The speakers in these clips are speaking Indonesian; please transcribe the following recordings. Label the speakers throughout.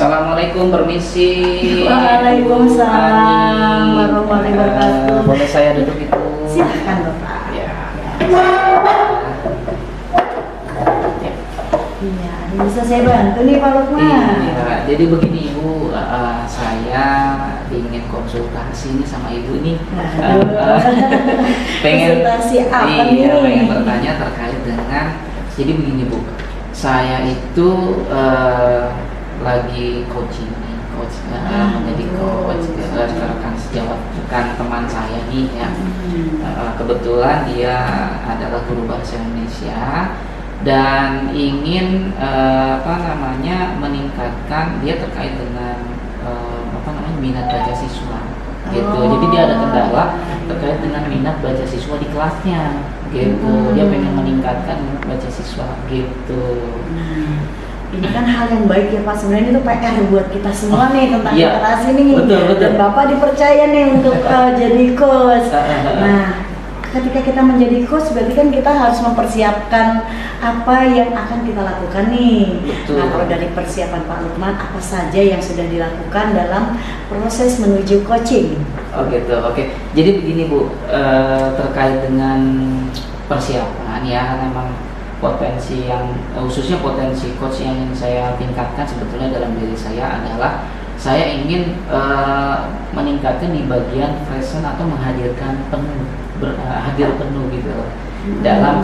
Speaker 1: Assalamualaikum, permisi.
Speaker 2: Waalaikumsalam warahmatullahi wabarakatuh.
Speaker 1: Boleh saya duduk itu?
Speaker 2: Silahkan Bapak.
Speaker 1: Ya.
Speaker 2: Iya, bisa saya bantu nih Pak Lukman.
Speaker 1: Iya, jadi begini Ibu, saya ingin konsultasi nih sama Ibu nih. Pengen
Speaker 2: konsultasi apa nih?
Speaker 1: Iya, pengen bertanya terkait dengan, jadi begini Bu, saya itu lagi coaching nih, menjadi coach rekan sejawat, bukan teman saya nih ya. Kebetulan dia adalah guru bahasa Indonesia dan ingin meningkatkan dia terkait dengan minat baca siswa gitu. Jadi dia ada kendala terkait dengan minat baca siswa di kelasnya gitu. Dia pengen meningkatkan minat baca siswa gitu.
Speaker 2: Ini kan hal yang baik ya Pak, sebenarnya itu PR buat kita semua nih tentang
Speaker 1: iya,
Speaker 2: literasi nih.
Speaker 1: betul.
Speaker 2: Dan Bapak dipercaya nih untuk jadi coach. Nah, ketika kita menjadi coach berarti kan kita harus mempersiapkan apa yang akan kita lakukan nih.
Speaker 1: Betul.
Speaker 2: Nah, kalau dari persiapan Pak Lukman, apa saja yang sudah dilakukan dalam proses menuju coaching?
Speaker 1: Oh gitu, oke. Jadi begini Bu, terkait dengan persiapan ya, memang potensi yang khususnya potensi coach yang ingin saya tingkatkan sebetulnya dalam diri saya adalah saya ingin meningkatkan di bagian present atau menghadirkan penuh, hadir penuh gitu dalam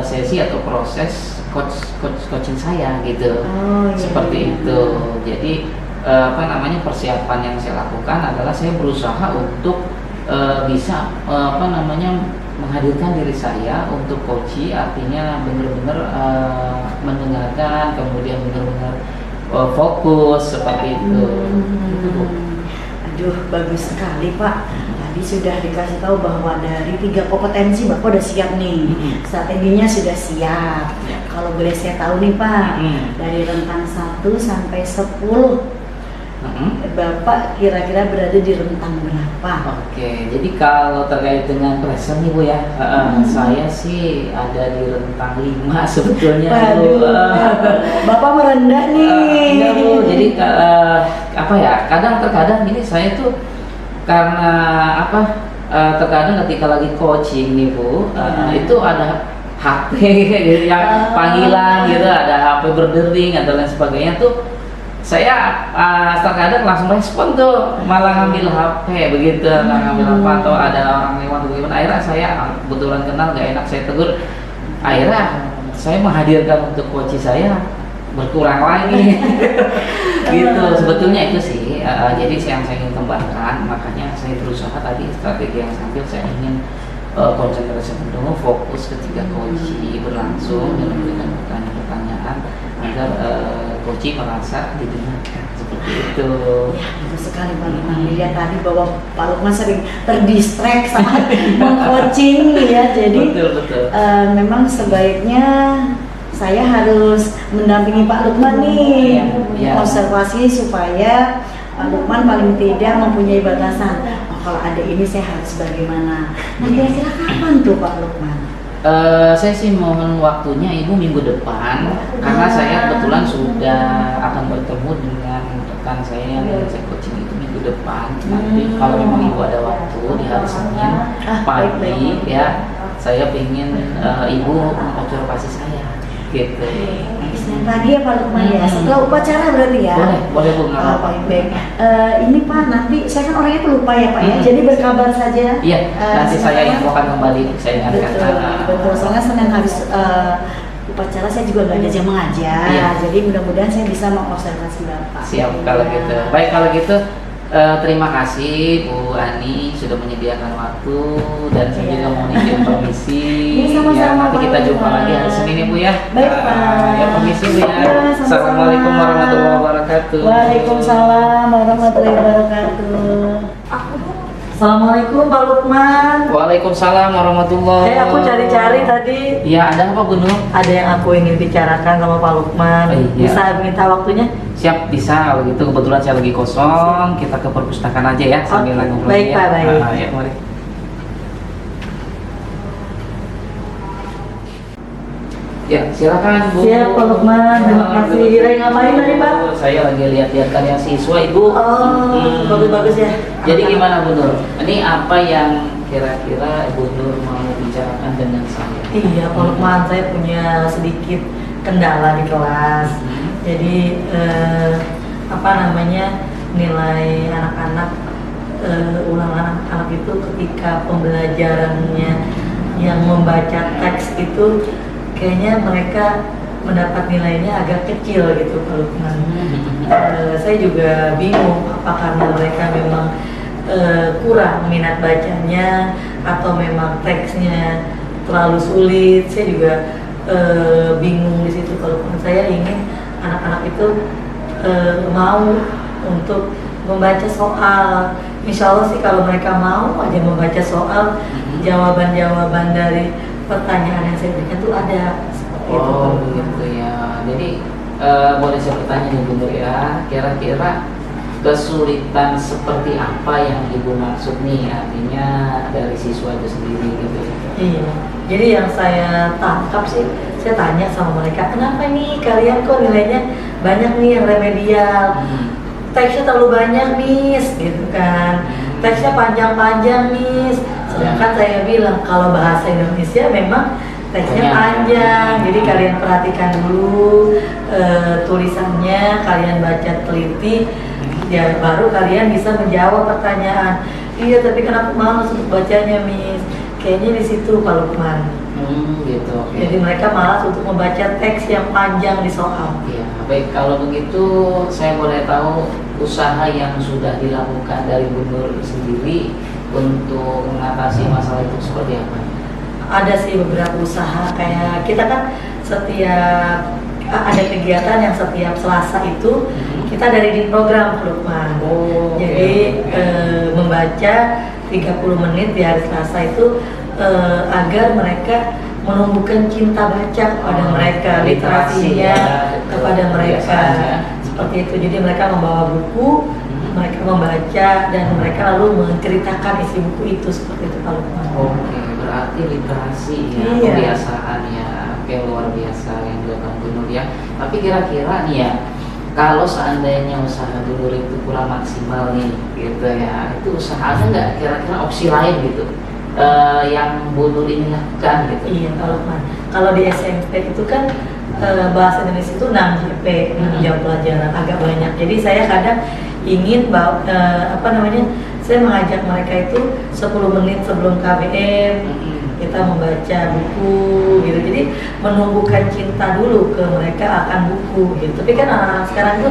Speaker 1: sesi atau proses coaching saya gitu. Seperti itu. Jadi persiapan yang saya lakukan adalah saya berusaha untuk bisa menghadirkan diri saya untuk coaching, artinya benar-benar mendengarkan, kemudian benar-benar fokus seperti itu.
Speaker 2: Aduh, bagus sekali Pak. Tadi sudah dikasih tahu bahwa dari 3 kompetensi Bapak udah siap nih. Strateginya sudah siap. Kalau boleh saya tahu nih Pak, dari rentang 1 sampai 10 Bapak kira-kira berada di rentang berapa?
Speaker 1: Oke, jadi kalau terkait dengan present nih Bu ya, saya sih ada di rentang 5 sebetulnya.
Speaker 2: Waduh,
Speaker 1: Bu.
Speaker 2: Bapak merendah nih.
Speaker 1: Iya Bu, jadi terkadang ini saya tuh karena terkadang ketika lagi coaching nih Bu, itu ada HP yang panggilan gitu, ada HP berdering atau lain sebagainya tuh. Saya terkadang langsung respon tuh, malah ngambil HP begitu, ngambil apa atau ada orang lewat bagaimana. Akhirnya saya kebetulan kenal, gak enak saya tegur. Akhirnya saya menghadirkan untuk coach saya berkurang lagi. Gitu sebetulnya itu sih. Jadi yang saya ingin kembangkan, makanya saya berusaha tadi strategi yang sambil saya ingin konsentrasi penuh, fokus ketika coaching berlangsung dan memberikan pertanyaan-pertanyaan agar coaching merasa didengarkan seperti itu.
Speaker 2: Ya, betul sekali Pak Lukman. Lihat tadi bahwa Pak Lukman sering terdistract saat meng-coaching ya. Jadi
Speaker 1: betul.
Speaker 2: Memang sebaiknya saya harus mendampingi Pak Lukman nih, observasi supaya Pak Lukman paling tidak mempunyai batasan. Kalau ada ini saya harus bagaimana. Nah, kira-kira kapan tuh Pak Lukman?
Speaker 1: Saya sih mohon waktunya Ibu minggu depan, karena saya kebetulan sudah akan bertemu dengan rekan saya yang saya coaching itu minggu depan. Nanti kalau memang Ibu ada waktu di hari Senin pagi ya, saya ingin Ibu mengobservasi saya gitu.
Speaker 2: Senin pagi ya Pak Lukman ya, setelah upacara berarti ya?
Speaker 1: Boleh Bu, nggak apa-apa.
Speaker 2: Baik. Ini Pak, nanti saya kan orangnya pelupa ya Pak ya, jadi berkabar saja.
Speaker 1: Iya, nanti saya infokan kembali, saya ingatkan.
Speaker 2: Betul, soalnya Senin habis upacara saya juga nggak ada jam mengajar, jadi mudah-mudahan saya bisa mengobservasi Bapak.
Speaker 1: Siap kalau gitu. Baik kalau gitu. Terima kasih Bu Ani sudah menyediakan waktu dan saya juga mau izin permisi.
Speaker 2: Sama-sama,
Speaker 1: nanti kita jumpa lagi hari Senin ya Bu ya.
Speaker 2: Baik Pak.
Speaker 1: Ya permisi Bu ya.
Speaker 2: Sama-sama.
Speaker 1: Assalamualaikum warahmatullahi wabarakatuh.
Speaker 2: Waalaikumsalam warahmatullahi wabarakatuh. Assalamualaikum Pak Lukman.
Speaker 1: Waalaikumsalam warahmatullahi.
Speaker 2: Aku cari-cari tadi.
Speaker 1: Ya ada apa Bu Nur?
Speaker 2: Ada yang aku ingin bicarakan sama Pak Lukman. Bisa minta waktunya?
Speaker 1: Siap, bisa. Kalau gitu kebetulan saya lagi kosong, kita ke perpustakaan aja ya sambil ngobrol.
Speaker 2: Baik Pak, baik.
Speaker 1: Ya, mari. Ya, silakan Bu.
Speaker 2: Siap Pak Lukman, terima kasih. Lagi ngapain tadi Pak?
Speaker 1: Saya lagi lihat-lihat karya siswa Ibu.
Speaker 2: Oh, bagus-bagus ya.
Speaker 1: Jadi gimana Bu Nur? Ini apa yang kira-kira Ibu Nur mau bicarakan dengan saya?
Speaker 3: Iya, Pak Lukman, saya punya sedikit kendala di kelas. Jadi apa namanya, nilai anak-anak ulangan anak-anak itu ketika pembelajarannya yang membaca teks itu kayaknya mereka mendapat nilainya agak kecil gitu Pak Lukman. Saya juga bingung apa karena mereka memang kurang minat bacanya atau memang teksnya terlalu sulit. Saya juga bingung di situ. Kalau saya ingin anak-anak itu mau untuk membaca soal. Insya Allah sih kalau mereka mau aja membaca soal, jawaban-jawaban dari pertanyaan yang saya berikan itu ada. Seperti itu.
Speaker 1: Oh begitu ya. Jadi boleh saya bertanya nih Bu Nur ya, kira-kira kesulitan seperti apa yang Ibu maksud nih, artinya dari siswa itu sendiri gitu ya?
Speaker 3: Iya, jadi yang saya tangkap sih, saya tanya sama mereka, kenapa nih kalian kok nilainya banyak nih yang remedial, teksnya terlalu banyak Miss, gitu kan, teksnya panjang-panjang Miss. Sedangkan saya bilang kalau bahasa Indonesia memang teksnya panjang, jadi kalian perhatikan dulu tulisannya, kalian baca teliti, ya baru kalian bisa menjawab pertanyaan. Iya, tapi kenapa malas untuk bacanya Miss? Kayaknya di situ Pak Lukman.
Speaker 1: Gitu. Okay.
Speaker 3: Jadi mereka malas untuk membaca teks yang panjang di soal.
Speaker 1: Ya, baik, kalau begitu saya boleh tahu usaha yang sudah dilakukan dari Bu Nur sendiri untuk mengatasi masalah itu seperti apa?
Speaker 3: Ada sih beberapa usaha, kayak kita kan setiap ada kegiatan yang setiap Selasa itu kita dari di program Pak Lukman. Jadi membaca 30 menit di hari Selasa itu agar mereka menumbuhkan cinta baca kepada mereka, literasinya kepada mereka, seperti itu. Jadi mereka membawa buku, mereka membaca dan mereka lalu menceritakan isi buku itu, seperti itu Pak Lukman.
Speaker 1: Oke, berarti literasi ya,
Speaker 3: Iya.
Speaker 1: kebiasaan ya, oke, luar biasa yang dilakukan Bu Nur ya. Tapi kira-kira nih ya, kalau seandainya usaha Bu Nur itu kurang maksimal nih, gitu ya, itu usahanya nggak kira-kira opsi lain gitu? Yang Bu Nur ini lakukan gitu.
Speaker 3: Iya Pak Lukman. Kalau di SMP itu kan bahasa Indonesia itu 6 JP, 6 jam pelajaran, agak banyak. Jadi saya kadang ingin saya mengajak mereka itu 10 menit sebelum KBM kita membaca buku gitu. Jadi menumbuhkan cinta dulu ke mereka akan buku gitu. Tapi kan anak-anak sekarang itu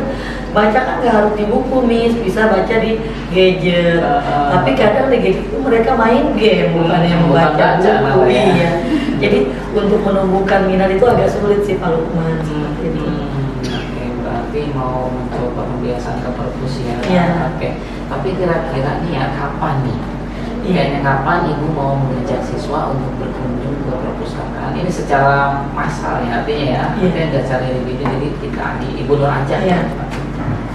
Speaker 3: baca kan nggak harus di buku Miss, bisa baca di gadget. Tapi kadang di gadget itu mereka main game, bukan yang membaca buku. Iya. Jadi untuk menumbuhkan minat itu agak sulit sih Pak Lukman. Seperti itu.
Speaker 1: Oke, berarti mau mencoba pembiasaan ke perpus ya.
Speaker 3: Iya.
Speaker 1: Oke. Tapi kira-kira nih ya kapan nih?
Speaker 3: Iya.
Speaker 1: Kayaknya kapan Ibu mau mengajak siswa untuk berkunjung ke perpustakaan? Ini secara massal ya, artinya ya.
Speaker 3: Iya.
Speaker 1: Kita nggak cari individu, jadi kita di Ibu Nur aja.
Speaker 3: Iya.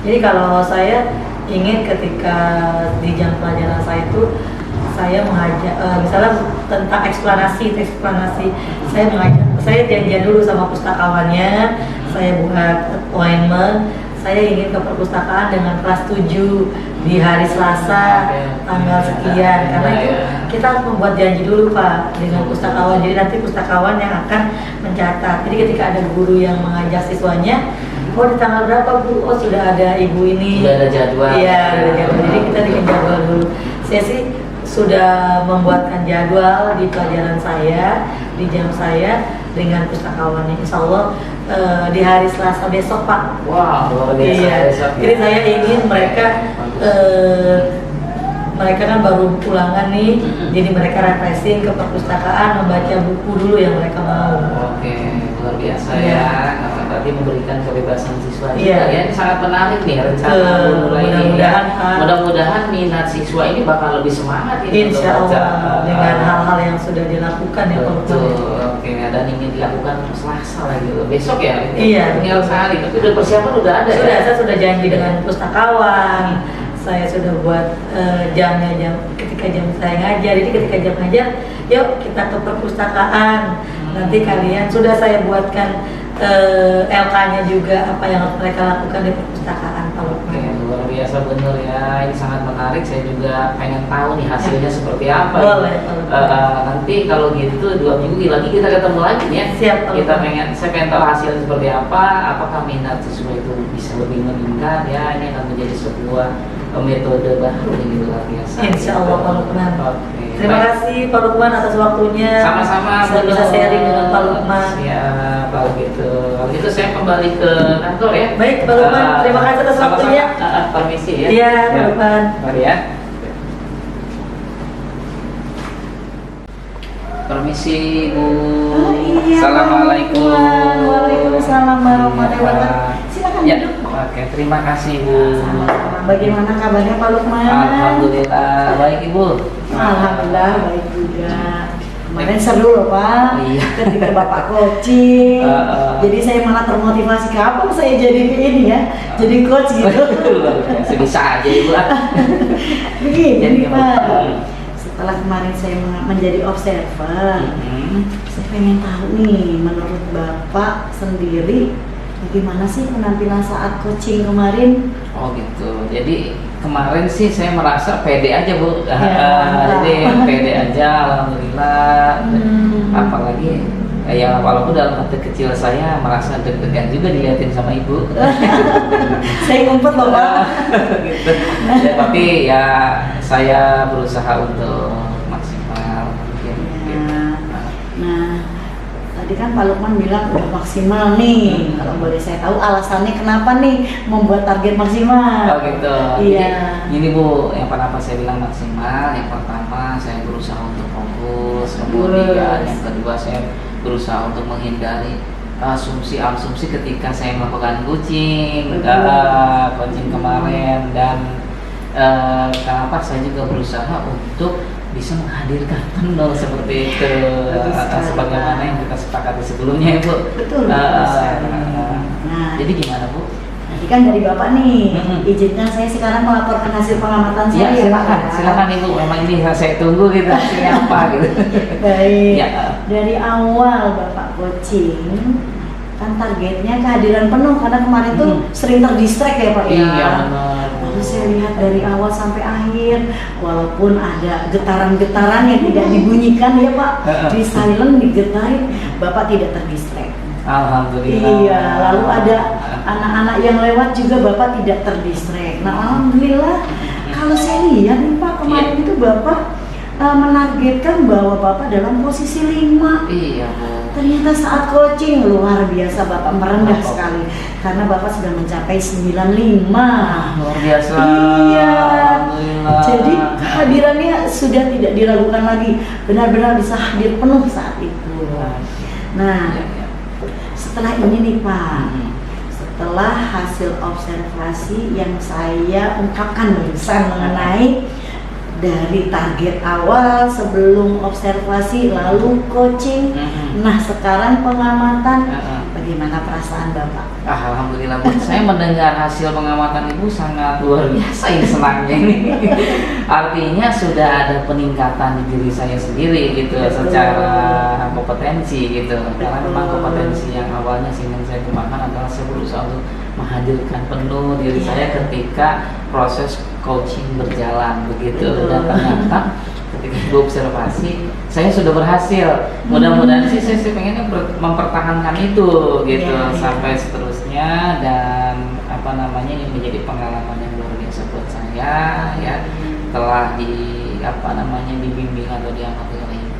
Speaker 3: Jadi kalau saya ingin ketika di jam pelajaran saya itu saya mengajak misalnya tentang eksplanasi, saya janjian dulu sama pustakawannya, saya buat appointment, saya ingin ke perpustakaan dengan kelas 7 di hari Selasa tanggal sekian, karena itu kita harus membuat janji dulu Pak dengan pustakawan. Jadi nanti pustakawan yang akan mencatat. Jadi ketika ada guru yang mengajak siswanya, oh di tanggal berapa Bu? Oh sudah ada ibu ini.
Speaker 1: Sudah ada jadwal.
Speaker 3: Iya, ada jadwal. Jadi kita bikin jadwal dulu. Saya sih sudah membuatkan jadwal di pelajaran saya, di jam saya dengan pustakawannya. Insya Allah di hari Selasa besok Pak.
Speaker 1: Wah, luar biasa.
Speaker 3: Iya.
Speaker 1: Besok, ya.
Speaker 3: Jadi saya ingin mereka mereka kan baru pulangan nih, jadi mereka refreshing ke perpustakaan, membaca buku dulu yang mereka mau.
Speaker 1: Oke, luar biasa
Speaker 3: Iya.
Speaker 1: ya. Karena tadi memberikan kebebasan siswa
Speaker 3: Iya.
Speaker 1: juga ya. Ini sangat menarik nih rencana Bu Nur ini.
Speaker 3: Mudah-mudahan,
Speaker 1: ya.
Speaker 3: Pak.
Speaker 1: Mudah-mudahan minat siswa ini bakal lebih semangat ini untuk
Speaker 3: Insya
Speaker 1: baca.
Speaker 3: Allah dengan hal-hal yang sudah dilakukan ya Pak Lukman.
Speaker 1: Betul. Oke, dan ingin dilakukan Selasa lagi besok ya.
Speaker 3: Iya.
Speaker 1: Tinggal sehari. Tapi udah persiapan udah ada ya.
Speaker 3: Saya sudah janji dengan pustakawan. Saya sudah buat jamnya ketika jam saya ngajar. Jadi ketika jam ngajar, yuk kita ke perpustakaan. Nanti kalian sudah saya buatkan LK-nya juga apa yang harus mereka lakukan di perpustakaan Pak
Speaker 1: Oke,
Speaker 3: Lukman.
Speaker 1: luar biasa bener ya. Ini sangat menarik. Saya juga pengen tahu nih hasilnya seperti apa.
Speaker 3: Boleh, Pak Lukman.
Speaker 1: Nanti kalau gitu 2 minggu lagi kita ketemu lagi ya.
Speaker 3: Siap, Pak
Speaker 1: Kita
Speaker 3: Lukman.
Speaker 1: saya pengen tahu hasilnya seperti apa. Apakah minat siswa itu bisa lebih meningkat ya? Ini akan menjadi sebuah metode baru yang luar biasa.
Speaker 3: Insya Allah Pak Lukman.
Speaker 1: Oke.
Speaker 3: Terima kasih Pak Lukman atas waktunya.
Speaker 1: Sama-sama.
Speaker 3: Saya bisa sharing dengan Pak Lukman.
Speaker 1: Ya, kalau gitu. Kalau gitu saya kembali ke kantor ya.
Speaker 3: Baik, Pak Lukman. Terima kasih atas
Speaker 1: Sama-sama.
Speaker 3: waktunya.
Speaker 1: Permisi ya.
Speaker 3: Iya, Pak Lukman.
Speaker 1: Mari ya. Permisi Bu.
Speaker 2: Oh, iya,
Speaker 1: Assalamualaikum.
Speaker 2: Pak Lukman. Waalaikumsalam warahmatullahi wabarakatuh. Silakan
Speaker 1: Ya.
Speaker 2: duduk.
Speaker 1: Oke, terima kasih Bu.
Speaker 2: Sama-sama. Bagaimana kabarnya Pak Lukman?
Speaker 1: Alhamdulillah baik Ibu.
Speaker 2: Alhamdulillah baik juga. Kemarin seru loh Pak,
Speaker 1: Iya.
Speaker 2: ketika Bapak coaching.
Speaker 1: Jadi
Speaker 2: Jadi saya malah termotivasi kapan saya jadi ini ya, jadi coach gitu.
Speaker 1: Bisa aja Ibu.
Speaker 2: Begini
Speaker 1: Jadi
Speaker 2: nih, Pak.
Speaker 1: gimana?
Speaker 2: Setelah kemarin saya menjadi observer,
Speaker 1: Hmm.
Speaker 2: saya pengen tahu nih, menurut Bapak sendiri bagaimana sih penampilan saat coaching kemarin?
Speaker 1: Oh gitu. Jadi kemarin sih saya merasa pede aja Bu.
Speaker 2: mantap.
Speaker 1: Jadi pede aja, alhamdulillah. Apalagi ya walaupun dalam hati kecil saya merasa deg-degan juga dilihatin sama ibu.
Speaker 2: Saya ngumpet loh Pak.
Speaker 1: Gitu. Ya, tapi ya saya berusaha untuk maksimal mungkin.
Speaker 2: Nah, tadi kan Pak Lukman bilang udah maksimal nih. Kalau boleh saya tahu alasannya kenapa nih membuat target maksimal?
Speaker 1: Oh gitu.
Speaker 2: Iya.
Speaker 1: Jadi, gini Bu, yang kenapa saya bilang maksimal? Yang pertama saya berusaha untuk fokus, kemudian yang kedua saya berusaha untuk menghindari asumsi-asumsi ketika saya melakukan coaching, coaching kemarin dan kenapa saya juga berusaha untuk bisa menghadirkan penuh seperti itu,
Speaker 2: Bagus sekali,
Speaker 1: sebagaimana
Speaker 2: Pak.
Speaker 1: yang kita sepakati sebelumnya Ibu.
Speaker 2: Betul. Bagus sekali. Nah,
Speaker 1: Jadi gimana Bu?
Speaker 2: tadi kan dari Bapak nih,
Speaker 1: Mm-mm.
Speaker 2: izinkan saya sekarang melaporkan hasil pengamatan
Speaker 1: Ya,
Speaker 2: saya
Speaker 1: silakan,
Speaker 2: Pak.
Speaker 1: silakan Ibu. Memang ini saya tunggu gitu hasilnya apa gitu.
Speaker 2: Baik.
Speaker 1: Ya.
Speaker 2: Dari awal Bapak coaching kan targetnya kehadiran penuh karena kemarin tuh sering terdistract ya Pak ya.
Speaker 1: Iya benar.
Speaker 2: Lalu saya lihat dari awal sampai akhir, walaupun ada getaran-getaran yang tidak dibunyikan ya Pak, di silent, digetarin, Bapak tidak terdistract.
Speaker 1: Alhamdulillah.
Speaker 2: Iya, lalu ada anak-anak yang lewat juga Bapak tidak terdistract. Nah, alhamdulillah kalau saya lihat nih Pak, kemarin itu Bapak menargetkan bahwa Bapak dalam posisi 5.
Speaker 1: Iya Bu.
Speaker 2: Ternyata saat coaching luar biasa Bapak merendah
Speaker 1: Bapak.
Speaker 2: sekali karena Bapak sudah mencapai 95.
Speaker 1: Luar biasa.
Speaker 2: Iya.
Speaker 1: Alhamdulillah.
Speaker 2: Jadi kehadirannya sudah tidak diragukan lagi, benar-benar bisa hadir penuh saat itu. Nah,
Speaker 1: Iya, iya.
Speaker 2: setelah ini nih Pak,
Speaker 1: Mhm.
Speaker 2: setelah hasil observasi yang saya ungkapkan barusan mengenai dari target awal sebelum observasi lalu coaching, nah sekarang pengamatan, bagaimana perasaan Bapak?
Speaker 1: Alhamdulillah Bu, saya mendengar hasil pengamatan Ibu sangat luar biasa ini senangnya ini. Artinya sudah ada peningkatan di diri saya sendiri gitu secara kompetensi gitu. Karena memang kompetensi yang awalnya ingin saya kembangkan adalah saya berusaha untuk menghadirkan penuh diri saya ketika proses coaching berjalan begitu. Dan ternyata ketika Ibu observasi saya sudah berhasil. Mudah-mudahan sih saya pengennya mempertahankan itu gitu
Speaker 2: Ya, ya.
Speaker 1: sampai seterusnya dan apa namanya ini menjadi pengalaman yang luar biasa buat saya ya telah di apa namanya dibimbing atau diangkat oleh Ibu.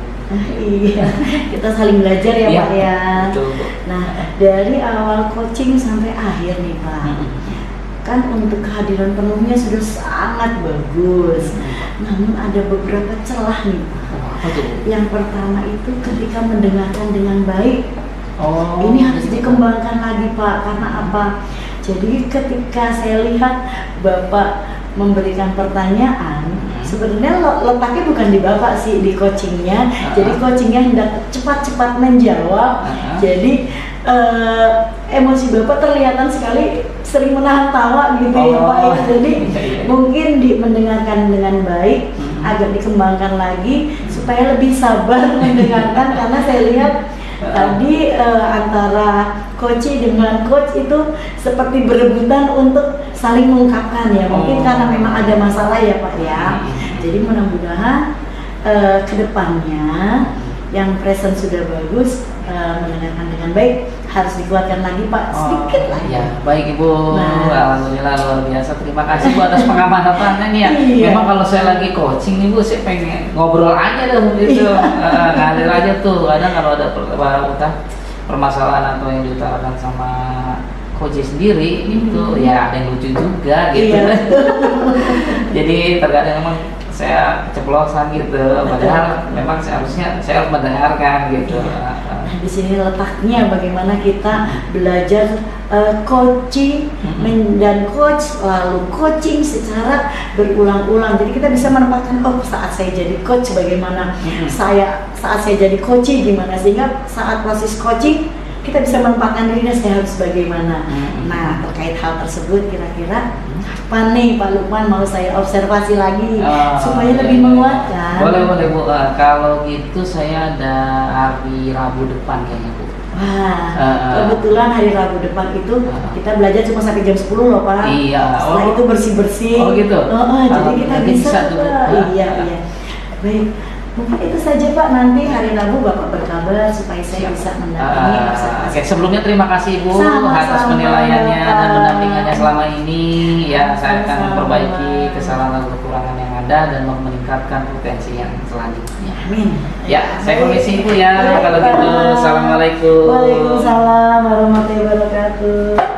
Speaker 2: Iya, kita saling belajar ya
Speaker 1: Iya,
Speaker 2: Pak ya.
Speaker 1: betul, Bu.
Speaker 2: Nah, dari awal coaching sampai akhir nih Pak, kan untuk kehadiran penuhnya sudah sangat bagus. Namun ada beberapa celah nih Pak.
Speaker 1: Apa tuh?
Speaker 2: Yang pertama itu ketika mendengarkan dengan baik.
Speaker 1: Oh,
Speaker 2: Ini harus dikembangkan lagi Pak, karena apa? Jadi ketika saya lihat Bapak memberikan pertanyaan, sebenarnya letaknya bukan di Bapak sih, di coachingnya. Jadi coachingnya hendak cepat-cepat menjawab. Jadi emosi Bapak terlihatan sekali sering menahan tawa gitu ya Pak ya. Jadi mungkin mendengarkan dengan baik, agak dikembangkan lagi supaya lebih sabar mendengarkan karena saya lihat Tadi antara coach dengan coach itu seperti berebutan untuk saling mengungkapkan ya. Mungkin karena memang ada masalah ya Pak ya. Jadi mudah-mudahan kedepannya yang present sudah bagus, mendengarkan dengan baik, harus dikuatkan lagi Pak, sedikit lah.
Speaker 1: Ya, baik Ibu.
Speaker 2: Nah.
Speaker 1: Alhamdulillah luar biasa. Terima kasih Bu atas pengamatannya nih ya.
Speaker 2: Iya.
Speaker 1: Memang kalau saya lagi coaching nih Bu, saya pengen ngobrol aja deh gitu. Ngalir aja tuh. Kadang kalau ada permasalahan atau yang diutarakan sama coach sendiri itu ya ada yang lucu juga gitu.
Speaker 2: Iya.
Speaker 1: Jadi terkadang memang saya keceplosan gitu, padahal memang seharusnya saya harus mendengarkan gitu.
Speaker 2: Nah, di sini letaknya bagaimana kita belajar coaching dan coach, lalu coaching secara berulang-ulang. Jadi kita bisa menempatkan, oh saat saya jadi coach bagaimana, saat saya jadi coaching gimana, sehingga saat proses coaching kita bisa menempatkan diri dan saya harus bagaimana. Nah, terkait hal tersebut kira-kira apa nih Pak Lukman mau saya observasi lagi supaya lebih menguatkan?
Speaker 1: Boleh Bu. Kalau gitu saya ada hari Rabu depan kayaknya Bu.
Speaker 2: Wah, kebetulan hari Rabu depan itu kita belajar cuma sampai jam 10 loh Pak.
Speaker 1: Iya.
Speaker 2: Setelah itu bersih-bersih.
Speaker 1: Oh gitu.
Speaker 2: Jadi kita bisa
Speaker 1: tuh.
Speaker 2: Pak. Iya. Baik. Mungkin itu saja Pak, nanti hari Rabu Bapak berkabar supaya saya bisa mendampingi observasi.
Speaker 1: Oke, sebelumnya terima kasih Ibu
Speaker 2: Sama-sama,
Speaker 1: atas penilaiannya
Speaker 2: Bapak.
Speaker 1: dan pendampingannya selama ini. Ya, saya akan
Speaker 2: Sama-sama.
Speaker 1: memperbaiki kesalahan dan kekurangan yang ada dan meningkatkan potensi yang selanjutnya.
Speaker 2: Amin.
Speaker 1: Ya, saya
Speaker 2: Baik.
Speaker 1: permisi Ibu ya.
Speaker 2: Baik,
Speaker 1: Kalau gitu,
Speaker 2: Pak.
Speaker 1: assalamualaikum.
Speaker 2: Waalaikumsalam warahmatullahi wabarakatuh.